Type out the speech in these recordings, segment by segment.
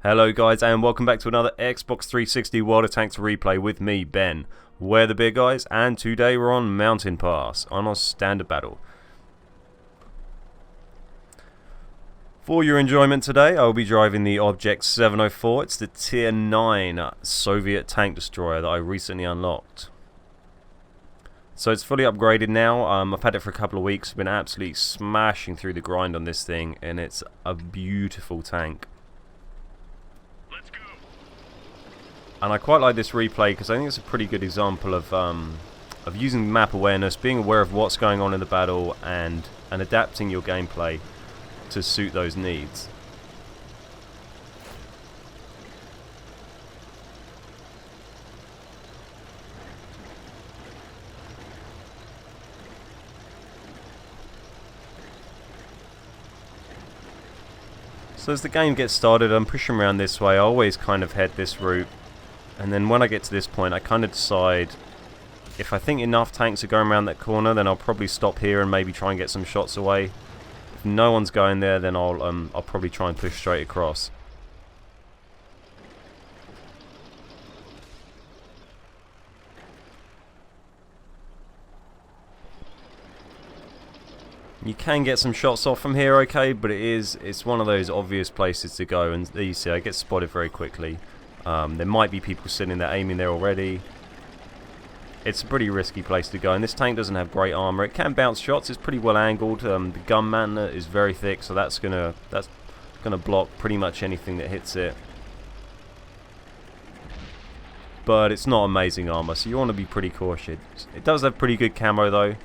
Hello guys, and welcome back to another Xbox 360 WoT Tanks replay with me, Ben. We're the big guys, and today we're on Mountain Pass, on our standard battle. For your enjoyment today, I'll be driving the Object 704. It's the Tier 9 Soviet tank destroyer that I recently unlocked. So it's fully upgraded now. I've had it for a couple of weeks, been absolutely smashing through the grind on this thing, and it's a beautiful tank. And I quite like this replay because I think it's a pretty good example of using map awareness, being aware of what's going on in the battle, and adapting your gameplay to suit those needs. So as the game gets started, I'm pushing around this way. I always kind of head this route. And then when I get to this point, I kind of decide if I think enough tanks are going around that corner, then I'll probably stop here and maybe try and get some shots away. If no one's going there, then I'll probably try and push straight across. You can get some shots off from here, okay, but it's one of those obvious places to go, and there you see I get spotted very quickly. There might be people sitting there aiming there already. It's a pretty risky place to go, and this tank doesn't have great armor. It can bounce shots. It's pretty well angled. The gun mantlet is very thick, so that's gonna block pretty much anything that hits it. But it's not amazing armor, so you want to be pretty cautious. It does have pretty good camo though.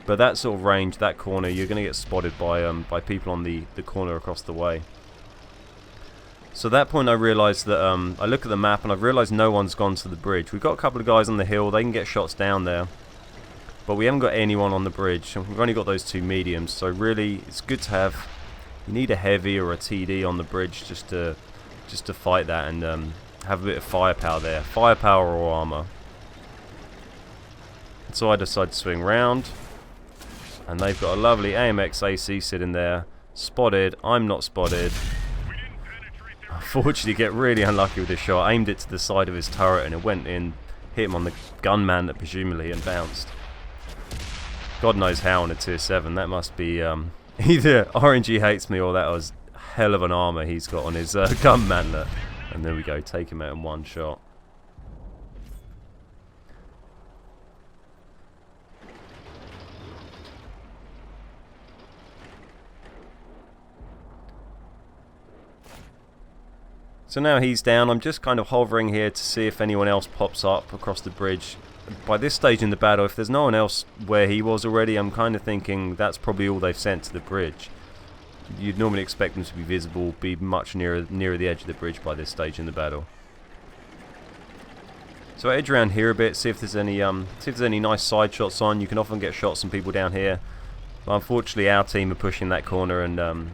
But that sort of range, that corner, you're gonna get spotted by people on the corner across the way. So at that point I realised that, I look at the map and I've realised no one's gone to the bridge. We've got a couple of guys on the hill, they can get shots down there. But we haven't got anyone on the bridge, we've only got those two mediums, so really it's good to have, you need a heavy or a TD on the bridge just to fight that and have a bit of firepower there. Firepower or armour. So I decide to swing round, and they've got a lovely AMX AC sitting there. Spotted, I'm not spotted. Unfortunately, get really unlucky with this shot. I aimed it to the side of his turret and it went in, hit him on the gun man that presumably and bounced. God knows how on a tier 7. That must be either RNG hates me or that was hell of an armor he's got on his gun mantlet. And there we go, take him out in one shot. So now he's down. I'm just kind of hovering here to see if anyone else pops up across the bridge. By this stage in the battle, if there's no one else where he was already, I'm kind of thinking that's probably all they've sent to the bridge. You'd normally expect them to be visible, be much nearer the edge of the bridge by this stage in the battle. So I edge around here a bit, see if there's any nice side shots on. You can often get shots from people down here. But unfortunately, our team are pushing that corner, and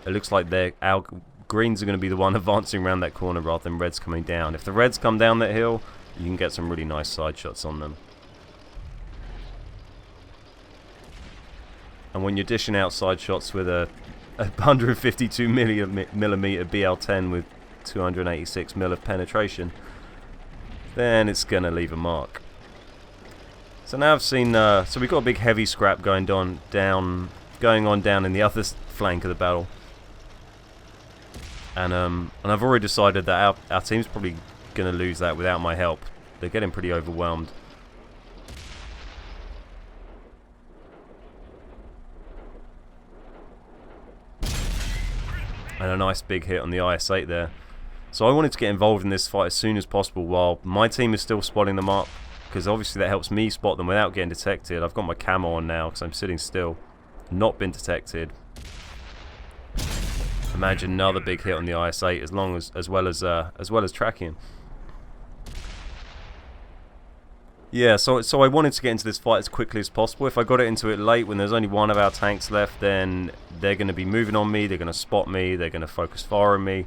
it looks like our greens are going to be the one advancing around that corner rather than reds coming down. If the reds come down that hill, you can get some really nice side shots on them. And when you're dishing out side shots with a 152mm BL10 with 286mm of penetration, then it's going to leave a mark. So now I've seen, so we've got a big heavy scrap going on down in the other flank of the battle. And I've already decided that our team's probably going to lose that without my help. They're getting pretty overwhelmed. And a nice big hit on the IS-8 there. So I wanted to get involved in this fight as soon as possible while my team is still spotting them up, because obviously that helps me spot them without getting detected. I've got my camo on now because I'm sitting still. Not been detected. Imagine another big hit on the IS-8 as well as tracking him. Yeah, so I wanted to get into this fight as quickly as possible. If I got it into it late when there's only one of our tanks left, then they're going to be moving on me, they're going to spot me, they're going to focus fire on me.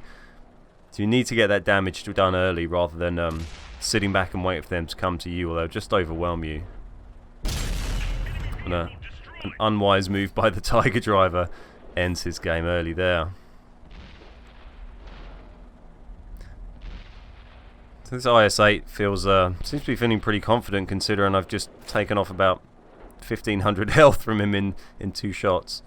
So you need to get that damage done early rather than sitting back and waiting for them to come to you, or they'll just overwhelm you. And an unwise move by the Tiger driver ends his game early there. So this IS-8 feels seems to be feeling pretty confident, considering I've just taken off about 1500 health from him in 2 shots.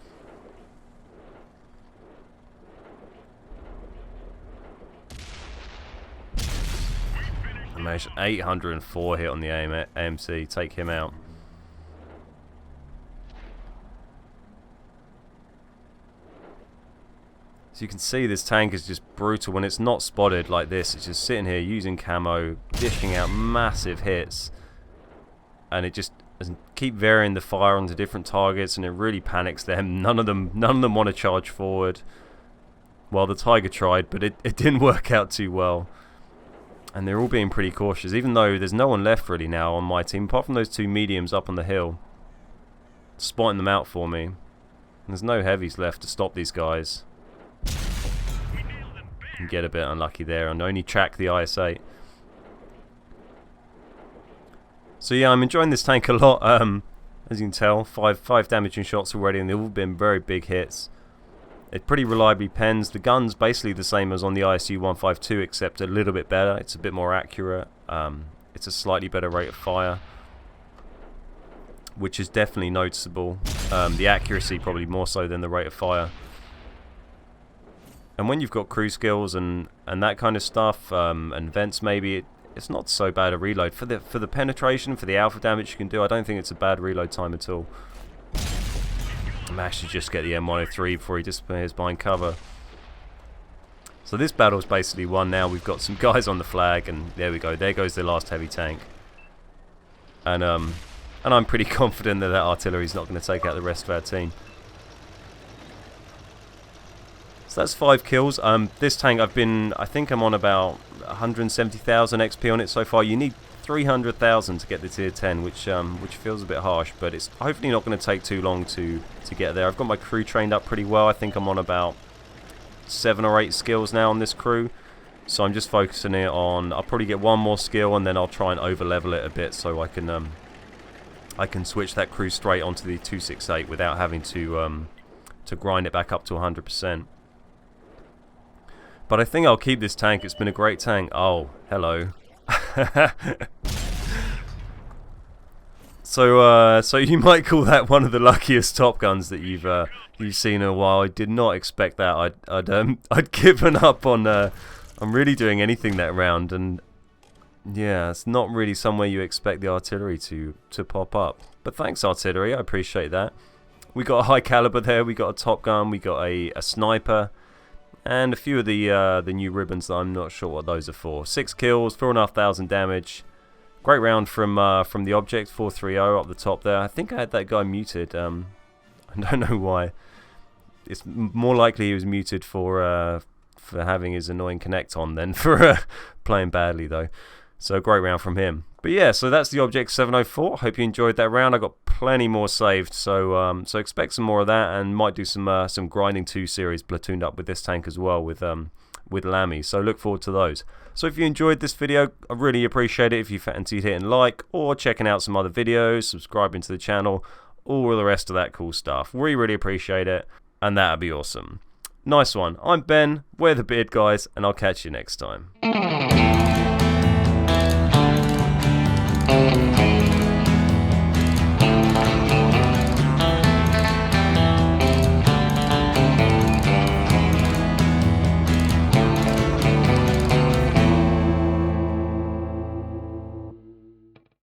I managed 804 hit on the AMC. Take him out. So you can see this tank is just brutal when it's not spotted like this. It's just sitting here using camo, dishing out massive hits, and it just doesn't keep varying the fire onto different targets, and it really panics them. None of them want to charge forward. Well, the Tiger tried, but it didn't work out too well. And they're all being pretty cautious, even though there's no one left really now on my team, apart from those 2 mediums up on the hill, spotting them out for me. And there's no heavies left to stop these guys. And get a bit unlucky there and only track the IS-8. So yeah, I'm enjoying this tank a lot. As you can tell, five damaging shots already, and they've all been very big hits. It pretty reliably pens. The gun's basically the same as on the ISU-152, except a little bit better. It's a bit more accurate. It's a slightly better rate of fire, which is definitely noticeable. The accuracy probably more so than the rate of fire. And when you've got crew skills and that kind of stuff, and vents maybe, it's not so bad a reload. For the penetration, for the alpha damage you can do, I don't think it's a bad reload time at all. I managed to just get the M103 before he disappears behind cover. So this battle's basically won now. We've got some guys on the flag, and there we go. There goes the last heavy tank. And I'm pretty confident that artillery's not going to take out the rest of our team. So that's 5 kills. This tank I think I'm on about 170,000 XP on it so far. You need 300,000 to get the tier 10, which feels a bit harsh, but it's hopefully not going to take too long to get there. I've got my crew trained up pretty well. I think I'm on about 7 or 8 skills now on this crew, so I'm just focusing it on. I'll probably get 1 more skill, and then I'll try and over level it a bit so I can switch that crew straight onto the 268 without having to grind it back up to 100%. But I think I'll keep this tank. It's been a great tank. Oh, hello. So you might call that one of the luckiest Top Guns that you've seen in a while. I did not expect that. I'd given up on really doing anything that round, and yeah, it's not really somewhere you expect the artillery to pop up. But thanks, artillery. I appreciate that. We got a high caliber there. We got a Top Gun. We got a sniper. And a few of the new ribbons that I'm not sure what those are for. 6 kills, 4,500 damage. Great round from the object, 430 up the top there. I think I had that guy muted. I don't know why. It's more likely he was muted for having his annoying connect on than for playing badly though. So great round from him. But yeah, so that's the Object 704. Hope you enjoyed that round. I got plenty more saved, so expect some more of that, and might do some grinding 2 series platooned up with this tank as well with Lammy. So look forward to those. So if you enjoyed this video, I really appreciate it if you fancied hitting like or checking out some other videos, subscribing to the channel, all of the rest of that cool stuff. Really appreciate it, and that'd be awesome. Nice one. I'm Ben, we're the Beard Guys, and I'll catch you next time.